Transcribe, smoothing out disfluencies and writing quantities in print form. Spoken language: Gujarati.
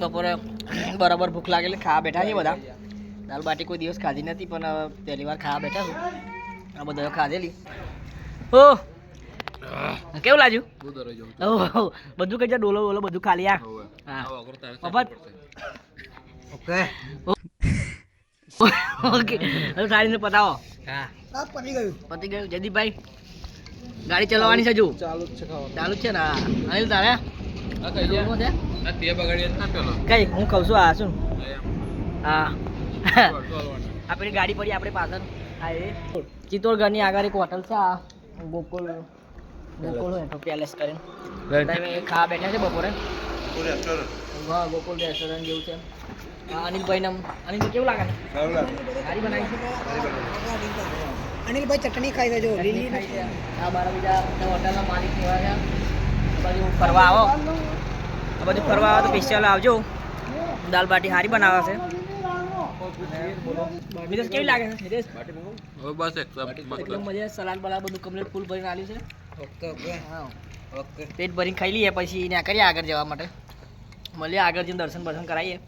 બપોરે બરાબર ભૂખ લાગેલી ખાવા બેઠા છે બધા. દાલ બાટી કોઈ દિવસ ખાધી નથી પણ પહેલી વાર ખાવા બેઠા છું. આ બધા ખાધેલી. ઓ કેવું લાગ્યું? બધું કઈ ડોલો બોલો બધું ખાલી આ. હા મફત. ઓકે ઓકે હવે સાડીને પતાવો. હા પતી ગયું જયદીપભાઈ. ગાડી ચલાવવાની છે હજુ ચાલુ જ છે ને? અનિલ તારે કઈ હું કહું છું આ શું હા આપણી ગાડી પડી આપણે પાછળ હા એ ચિત્તોડગઢની આગળ એક હોટલ છે આ ગોકુલ પેલેસ કરીને ખાવા બેઠા છે બપોરે. હા ગોકુલ રેસ્ટોરન્ટ જેવું છે. અનિલભાઈ અનિલ કેવું લાગે ગાડી બનાવી છે? અનિલભાઈ ચટણી ખાઈ દેજો. આ મારા બીજા હોટલના માલિક એવા છે. બાજુ ફરવા આવો આ બધું ફરવા આવો તો સ્પેશિયલ આવજો. દાલ બાટી સારી બનાવે છે. મિતેશ કેવી લાગે છે? મિતેશ બસ એકદમ મજા. સલાડ બલાડ બધું કમ્પ્લીટ ફૂલ ભરીને આલ્યું છે. ઓકે ઓકે હા ઓકે પેટ ભરીને ખાઈ લઈએ પછી એને કરીએ આગળ જવા માટે. મળીએ આગળ જઈને દર્શન બર્શન કરાવીએ.